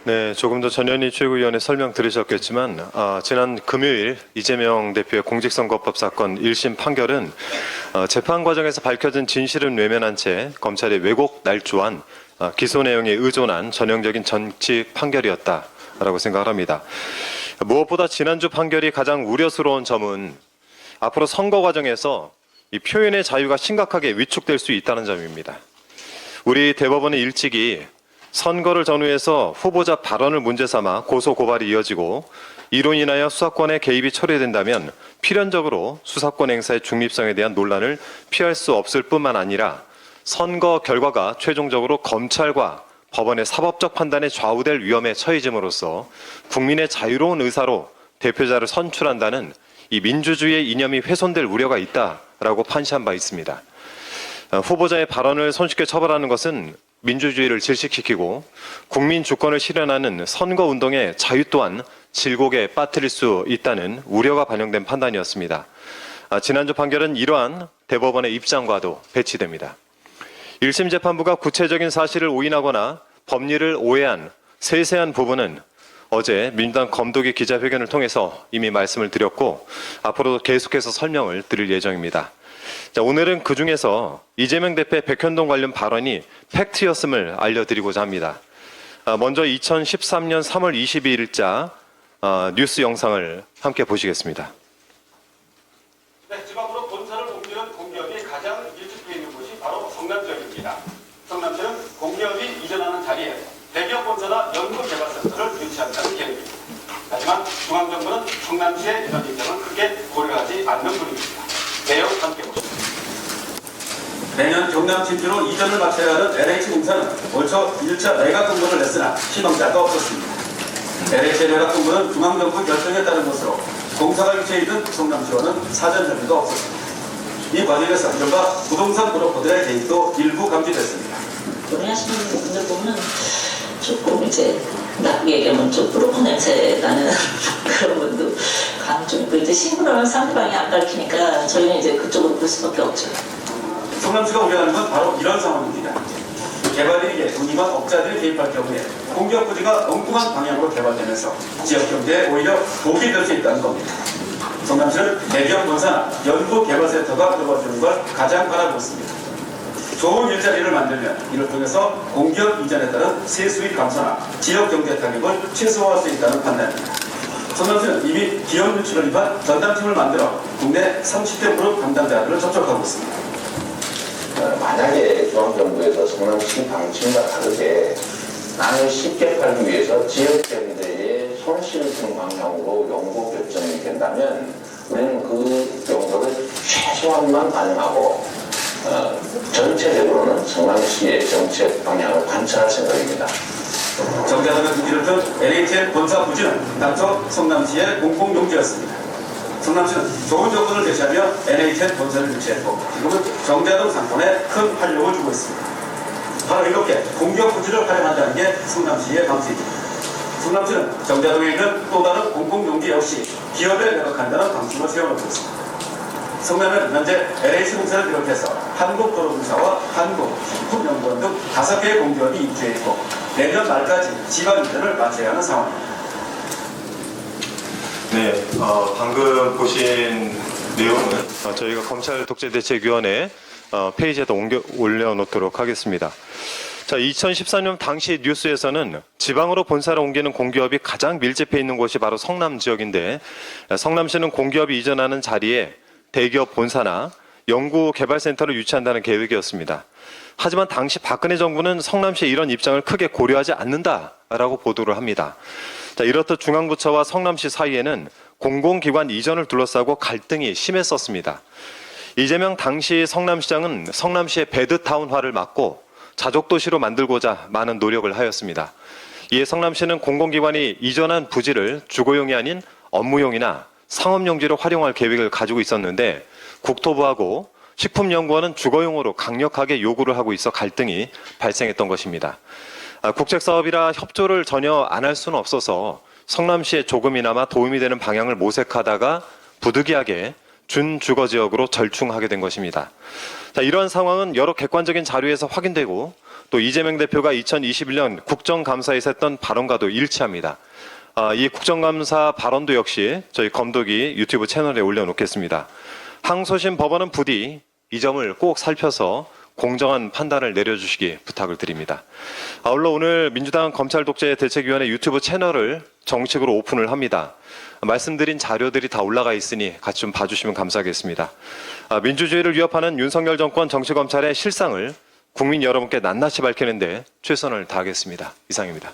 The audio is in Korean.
네, 조금 더 전현희 최고위원의 설명 들으셨겠지만 지난 금요일 이재명 대표의 공직선거법 사건 1심 판결은 재판 과정에서 밝혀진 진실은 외면한 채 검찰이 왜곡 날조한 기소 내용에 의존한 전형적인 정치 판결이었다라고 생각합니다. 무엇보다 지난주 판결이 가장 우려스러운 점은 앞으로 선거 과정에서 이 표현의 자유가 심각하게 위축될 수 있다는 점입니다. 우리 대법원은 일찍이 선거를 전후해서 후보자 발언을 문제 삼아 고소 고발이 이어지고 이로 인하여 수사권의 개입이 초래된다면 필연적으로 수사권 행사의 중립성에 대한 논란을 피할 수 없을 뿐만 아니라 선거 결과가 최종적으로 검찰과 법원의 사법적 판단에 좌우될 위험에 처해짐으로써 국민의 자유로운 의사로 대표자를 선출한다는 이 민주주의의 이념이 훼손될 우려가 있다라고 판시한 바 있습니다. 후보자의 발언을 손쉽게 처벌하는 것은 민주주의를 질식시키고 국민 주권을 실현하는 선거운동의 자유 또한 질곡에 빠뜨릴 수 있다는 우려가 반영된 판단이었습니다. 지난주 판결은 이러한 대법원의 입장과도 배치됩니다. 1심 재판부가 구체적인 사실을 오인하거나 법리를 오해한 세세한 부분은 어제 민주당 검도기 기자회견을 통해서 이미 말씀을 드렸고 앞으로도 계속해서 설명을 드릴 예정입니다. 자, 오늘은 그중에서 이재명 대표의 백현동 관련 발언이 팩트였음을 알려드리고자 합니다. 먼저 2013년 3월 22일자 뉴스 영상을 함께 보시겠습니다. 네, 지방으로 본사를 옮기는 공기업이 가장 밀집해 있는 곳이 바로 성남 지역입니다. 성남시는 공기업이 이전하는 자리에 대기업 본사나 연구개발센터를 유치한다는 계획입니다. 하지만 중앙정부는 성남시의 이런 입장을 크게 고려하지 않는 분위기입니다. 내용 함께 보시죠. 내년 경남 진주로 이전을 마쳐야 하는 LH공사는 올 초 1차 매각 공고를 냈으나 희망자가 없었습니다. LH 매각 공고는 중앙정부 결정에 따른 것으로 공사가 유치해 있는 성남시와는 사전 협의가 없었습니다. 이 과정에서 이른바 부동산 브로커들의 개입도 일부 감지됐습니다. 논의하시는 분들 보면 조금 이제 나쁘게 얘기하면 좀 브로커 냄새 나는 그런 분도 강좀 있고 이제 신문을 상대방이 안 밝히니까 저희는 이제 그쪽으로 볼 수밖에 없죠. 성남시가 우려하는 건 바로 이런 상황입니다. 개발이익에 운임한 업자들이 개입할 경우에 공기업 부지가 엉뚱한 방향으로 개발되면서 지역 경제에 오히려 독이 될 수 있다는 겁니다. 성남시는 대기업 본사나 연구개발센터가 들어와주는 걸 가장 바라고 있습니다. 좋은 일자리를 만들면 이를 통해서 공기업 이전에 따른 세수익 감소나 지역 경제 타격을 최소화할 수 있다는 판단입니다. 성남시는 이미 기업 유치를 위한 전담팀을 만들어 국내 30대 그룹 담당자들을 접촉하고 있습니다. 만약에 중앙정부에서 성남시 방침과 다르게 땅을 쉽게 팔기 위해서 지역경제에 손실을 주는 방향으로 연구 결정이 된다면 우리는 그 연구를 최소한만 반영하고 전체적으로는 성남시의 정책 방향을 관찰할 생각입니다. 정자당을 두기를 둔 LH의 본사 부지는 당초 성남시의 공공용지였습니다. 성남시는 좋은 조건을 제시하며 NHN 본사를 유치했고 지금은 정자동 상권에 큰 활력을 주고 있습니다. 바로 이렇게 공기업 부지를 활용한다는 게 성남시의 방식입니다. 성남시는 정자동에 있는 또 다른 공공용지 역시 기업에 매각한다는 방침을 세워놓고 있습니다. 성남은 현재 LH공사를 비롯해서 한국도로공사와 한국식품연구원 등 5개의 공기업이 입주해 있고 내년 말까지 지방 이전을 마쳐야 하는 상황입니다. 네, 방금 보신 내용은 저희가 검찰 독재대책위원회 페이지에다 올려놓도록 하겠습니다. 자, 2014년 당시 뉴스에서는 지방으로 본사를 옮기는 공기업이 가장 밀집해 있는 곳이 바로 성남 지역인데 성남시는 공기업이 이전하는 자리에 대기업 본사나 연구개발센터를 유치한다는 계획이었습니다. 하지만 당시 박근혜 정부는 성남시의 이런 입장을 크게 고려하지 않는다라고 보도를 합니다. 자, 이렇듯 중앙부처와 성남시 사이에는 공공기관 이전을 둘러싸고 갈등이 심했었습니다. 이재명 당시 성남시장은 성남시의 배드타운화를 막고 자족도시로 만들고자 많은 노력을 하였습니다. 이에 성남시는 공공기관이 이전한 부지를 주거용이 아닌 업무용이나 상업용지로 활용할 계획을 가지고 있었는데 국토부하고 식품연구원은 주거용으로 강력하게 요구를 하고 있어 갈등이 발생했던 것입니다. 국책사업이라 협조를 전혀 안 할 수는 없어서 성남시에 조금이나마 도움이 되는 방향을 모색하다가 부득이하게 준주거지역으로 절충하게 된 것입니다. 자, 이러한 상황은 여러 객관적인 자료에서 확인되고 또 이재명 대표가 2021년 국정감사에서 했던 발언과도 일치합니다. 이 국정감사 발언도 역시 저희 검도기 유튜브 채널에 올려놓겠습니다. 항소심 법원은 부디 이 점을 꼭 살펴서 공정한 판단을 내려주시기 부탁을 드립니다. 아울러 오늘 민주당 검찰독재대책위원회 유튜브 채널을 정식으로 오픈을 합니다. 말씀드린 자료들이 다 올라가 있으니 같이 좀 봐주시면 감사하겠습니다. 민주주의를 위협하는 윤석열 정권 정치검찰의 실상을 국민 여러분께 낱낱이 밝히는데 최선을 다하겠습니다. 이상입니다.